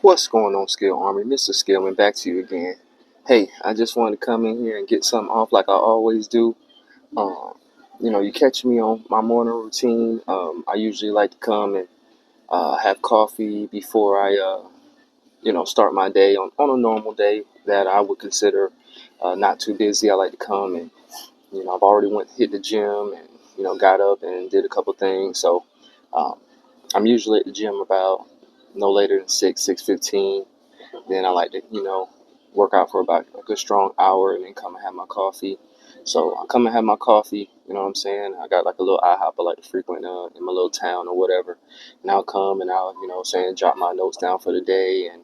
What's going on, Skill Army? Mr. Skillman, back to you again. Hey, I just wanted to come in here and get something off like I always do. Um, you catch me on my morning routine. I usually like to come and have coffee before I, start my day on a normal day that I would consider not too busy. I like to come and, I've already hit the gym and, got up and did a couple things. So um, I'm usually at the gym about no later than 6:15. Then I like to, work out for about a good strong hour and then come and have my coffee. So I come and have my coffee, you know what I'm saying? I got like a little IHOP I like to frequent in my little town or whatever. And I'll come and I'll, jot my notes down for the day. And,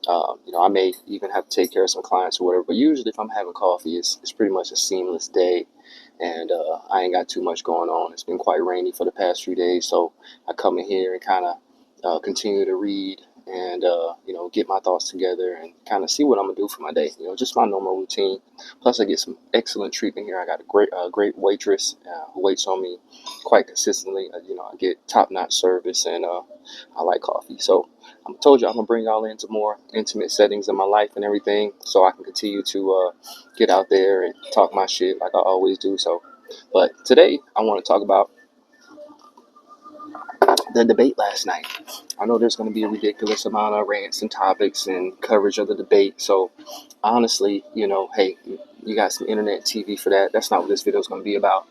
I may even have to take care of some clients or whatever. But usually if I'm having coffee, it's pretty much a seamless day. And I ain't got too much going on. It's been quite rainy for the past few days. So I come in here and kind of continue to read and get my thoughts together and kind of see what I'm gonna do for my day. Just my normal routine. Plus, I get some excellent treatment here. I got a great waitress who waits on me quite consistently. I get top-notch service and I like coffee. So I told you I'm gonna bring y'all into more intimate settings in my life and everything, so I can continue to get out there and talk my shit like I always do. So, but today I want to talk about the debate last night. I know there's going to be a ridiculous amount of rants and topics and coverage of the debate. So, honestly, hey, you got some internet TV for that. That's not what this video is going to be about.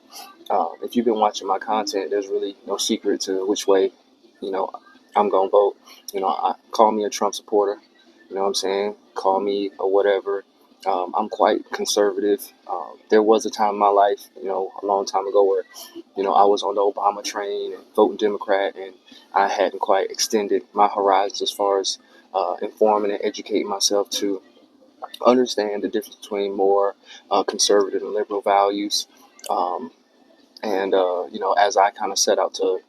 If you've been watching my content, there's really no secret to which way, you know, I'm going to vote. Call me a Trump supporter. You know what I'm saying? Call me or whatever. I'm quite conservative. There was a time in my life, a long time ago where, I was on the Obama train and voting Democrat, and I hadn't quite extended my horizons as far as informing and educating myself to understand the difference between more conservative and liberal values. Um, and, as I kind of set out to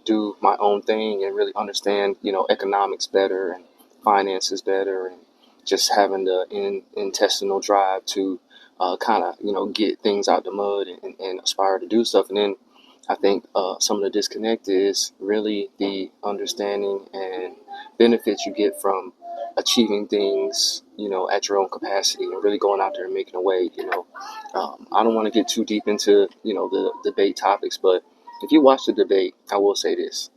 do my own thing and really understand, economics better and finances better and just having the intestinal drive to kind of, get things out the mud and aspire to do stuff. And then I think some of the disconnect is really the understanding and benefits you get from achieving things, at your own capacity and really going out there and making a way. I don't want to get too deep into, the debate topics, but if you watch the debate, I will say this.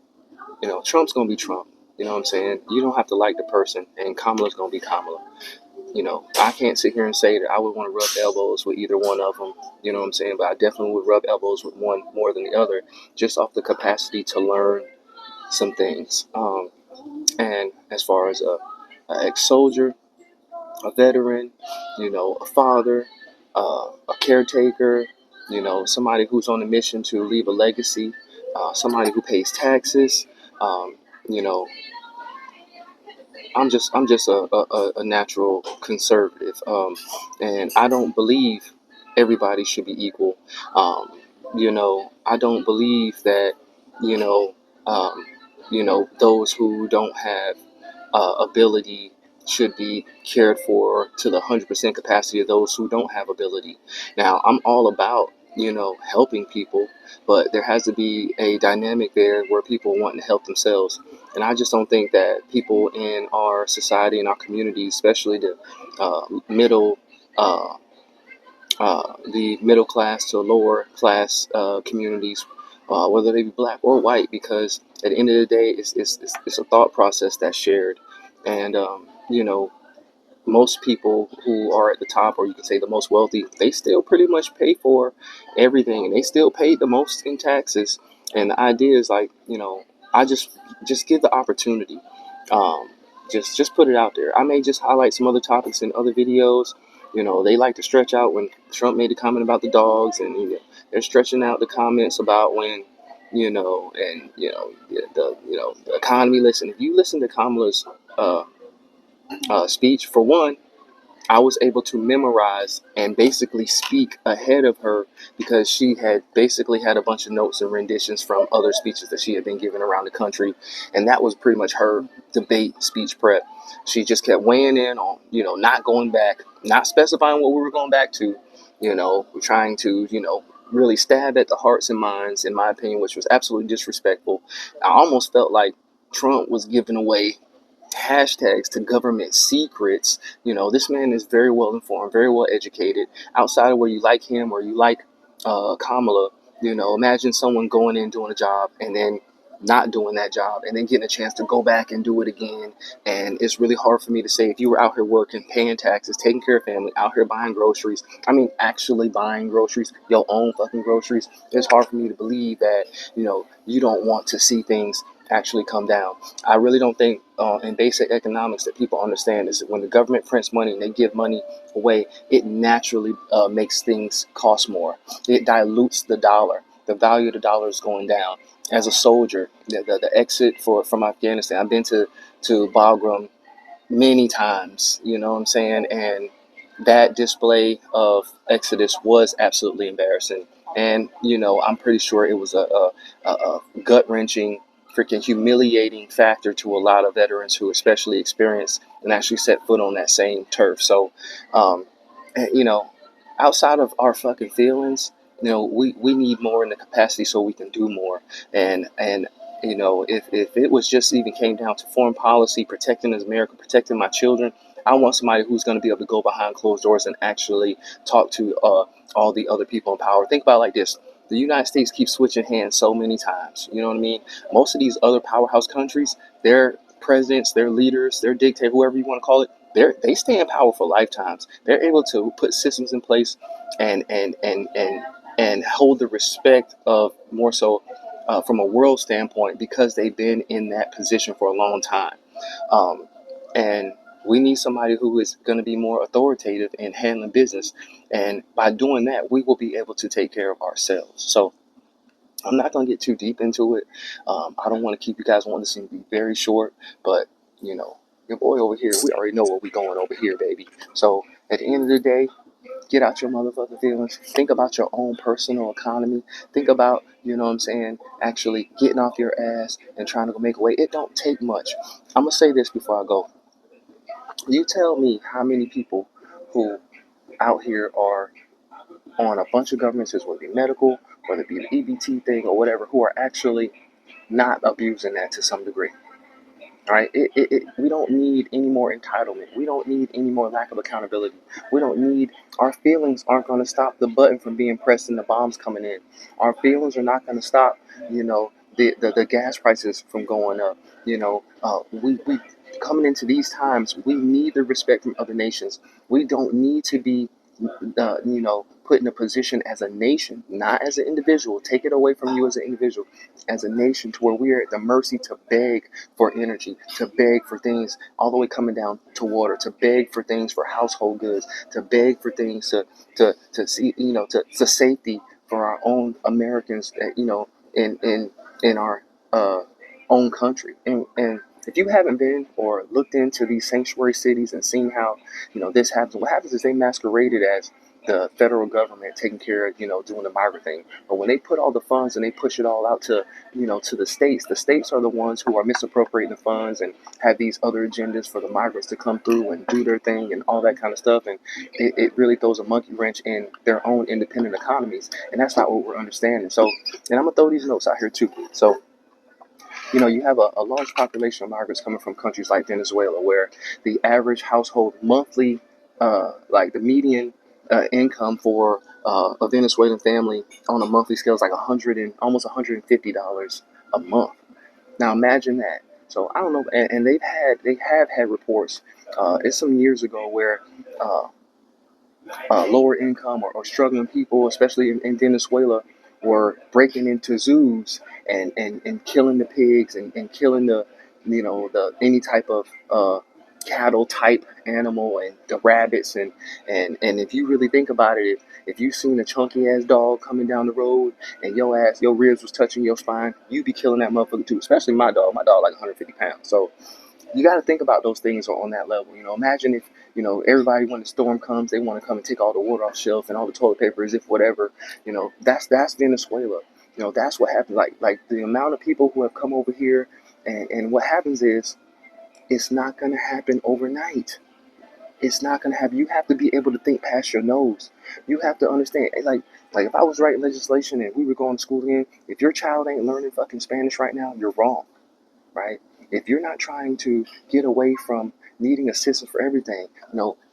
Trump's going to be Trump. You know what I'm saying? You don't have to like the person, and Kamala's going to be Kamala. I can't sit here and say that I would want to rub elbows with either one of them. You know what I'm saying? But I definitely would rub elbows with one more than the other, just off the capacity to learn some things. And as far as a ex-soldier, a veteran, a father, a caretaker, somebody who's on a mission to leave a legacy, somebody who pays taxes. Um, you know, I'm just a natural conservative, and I don't believe everybody should be equal. Um, I don't believe that you know those who don't have ability should be cared for to the 100% capacity of those who don't have ability. Now, I'm all about, helping people, but there has to be a dynamic there where people want to help themselves. And I just don't think that people in our society and our community, especially middle, uh, the middle class to lower class communities, whether they be black or white, because at the end of the day, it's a thought process that's shared. And, most people who are at the top, or you can say the most wealthy, they still pretty much pay for everything and they still pay the most in taxes. And the idea is like, I just give the opportunity. Um, just put it out there. I may just highlight some other topics in other videos. They like to stretch out when Trump made a comment about the dogs, and they're stretching out the comments about when the economy. Listen, if you listen to Kamala's uh, speech, for one, I was able to memorize and basically speak ahead of her because she had basically had a bunch of notes and renditions from other speeches that she had been giving around the country. And that was pretty much her debate speech prep. She just kept weighing in on, not going back, not specifying what we were going back to, trying to, really stab at the hearts and minds, in my opinion, which was absolutely disrespectful. I almost felt like Trump was giving away hashtags to government secrets. This man is very well informed, very well educated. Outside of where you like him or you like Kamala, imagine someone going in doing a job and then not doing that job and then getting a chance to go back and do it again. And it's really hard for me to say, if you were out here working, paying taxes, taking care of family, out here buying groceries, I mean, actually buying groceries, your own fucking groceries, it's hard for me to believe that, you don't want to see things actually come down. I really don't think in basic economics that people understand is that when the government prints money and they give money away, it naturally makes things cost more. It dilutes the dollar. The value of the dollar is going down. As a soldier, the exit from Afghanistan, I've been to Bagram many times, you know what I'm saying? And that display of Exodus was absolutely embarrassing. And, I'm pretty sure it was a gut wrenching, freaking humiliating factor to a lot of veterans who especially experienced and actually set foot on that same turf. So, um, you know, outside of our fucking feelings, we need more in the capacity so we can do more. And if it was just even came down to foreign policy, protecting America, protecting my children, I want somebody who's going to be able to go behind closed doors and actually talk to all the other people in power. Think about it like this. The United States keeps switching hands so many times. You know what I mean? Most of these other powerhouse countries, their presidents, their leaders, their dictator, whoever you want to call it, they stay in power for lifetimes. They're able to put systems in place and and and and and hold the respect of more so from a world standpoint because they've been in that position for a long time. Um, and we need somebody who is going to be more authoritative in handling business. And by doing that, we will be able to take care of ourselves. So I'm not going to get too deep into it. I don't want to keep you guys on this and be very short, but your boy over here, we already know where we going over here, baby. So at the end of the day, get out your motherfucking feelings. Think about your own personal economy. Think about, what I'm saying, actually getting off your ass and trying to go make a way. It don't take much. I'm going to say this before I go. You tell me how many people who out here are on a bunch of governments, whether it be medical, whether it be the EBT thing or whatever, who are actually not abusing that to some degree. Right? We don't need any more entitlement. We don't need any more lack of accountability. We don't need, our feelings aren't going to stop the button from being pressed and the bombs coming in. Our feelings are not going to stop, the gas prices from going up. We coming into these times, we need the respect from other nations. We don't need to be put in a position as a nation, not as an individual. Take it away from you as an individual, as a nation, to where we are at the mercy to beg for energy, to beg for things all the way coming down to water, to beg for things for household goods, to beg for things to see, to safety for our own Americans, in our own country. And if you haven't been or looked into these sanctuary cities and seen how, this happens, what happens is they masqueraded as the federal government taking care of, doing the migrant thing. But when they put all the funds and they push it all out to, to the states are the ones who are misappropriating the funds and have these other agendas for the migrants to come through and do their thing and all that kind of stuff. And it really throws a monkey wrench in their own independent economies. And that's not what we're understanding. So, and I'm going to throw these notes out here too. So, you have a large population of migrants coming from countries like Venezuela, where the average household monthly, like the median income for a Venezuelan family on a monthly scale is like almost $150 a month. Now imagine that. So I don't know, and they have had reports. It's some years ago where uh, lower income or struggling people, especially in Venezuela, were breaking into zoos and killing the pigs and killing the any type of cattle type animal and the rabbits and if you really think about it, if you seen a chunky ass dog coming down the road and your ribs was touching your spine, you'd be killing that motherfucker too. Especially my dog. My dog like 150 pounds. So you got to think about those things on that level. Imagine if, everybody, when the storm comes, they want to come and take all the water off shelf and all the toilet paper as if whatever, that's Venezuela. That's what happened. Like the amount of people who have come over here, and what happens is it's not going to happen overnight. It's not going to happen. You have to be able to think past your nose. You have to understand. Like if I was writing legislation and we were going to school again, if your child ain't learning fucking Spanish right now, you're wrong, right? If you're not trying to get away from needing assistance for everything,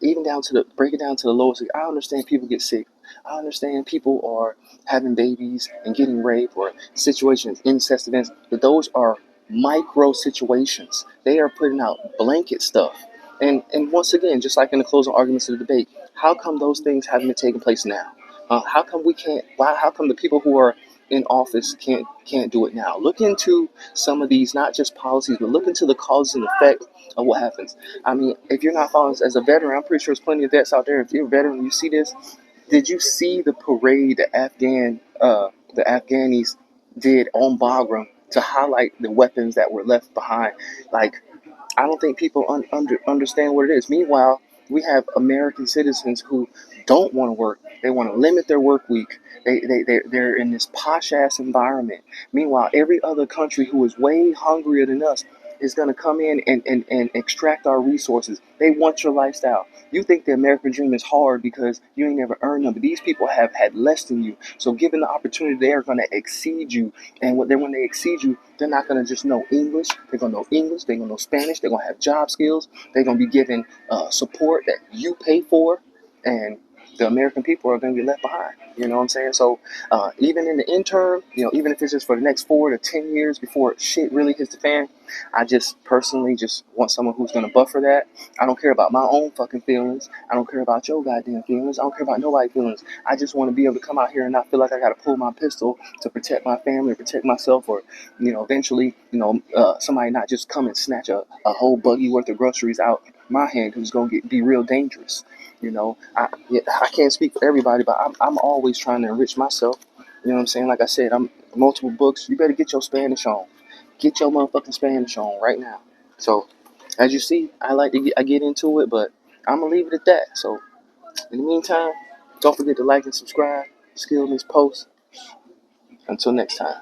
even down to the break it down to the lowest. I understand people get sick. I understand people are having babies and getting raped or situations, incest events, but those are micro situations. They are putting out blanket stuff. And once again, just like in the closing arguments of the debate, how come those things haven't been taking place now? How come we can't? Why? How come the people who are in office can't do it now? Look into some of these, not just policies, but look into the cause and effect of what happens. I mean, if you're not following as a veteran, I'm pretty sure there's plenty of vets out there. If you're a veteran, you see this. Did you see the parade the Afghanis did on Bagram to highlight the weapons that were left behind? Like, I don't think people understand what it is. Meanwhile, we have American citizens who don't want to work. They want to limit their work week. They're in this posh ass environment. Meanwhile, every other country who is way hungrier than us is going to come in and extract our resources. They want your lifestyle. You think the American dream is hard because you ain't never earned them, but these people have had less than you. So given the opportunity, they are going to exceed you. And when they exceed you, they're not going to just know English. They're going to know English. They're going to know Spanish. They're going to have job skills. They're going to be given support that you pay for. And the American people are going to be left behind. You know what I'm saying? So even in the interim, even if it's just for the next 4 to 10 years before shit really hits the fan, I just personally just want someone who's going to buffer that. I don't care about my own fucking feelings. I don't care about your goddamn feelings. I don't care about nobody's feelings. I just want to be able to come out here and not feel like I got to pull my pistol to protect my family or protect myself, or eventually somebody not just come and snatch a whole buggy worth of groceries out my hand, because it's going to be real dangerous. I can't speak for everybody, but I'm always trying to enrich myself. You know what I'm saying? Like I said, I'm multiple books. You better get your Spanish on. Get your motherfucking Spanish on right now. So, as you see, I get into it, but I'm gonna leave it at that. So, in the meantime, don't forget to like and subscribe. Skillman's post. Until next time.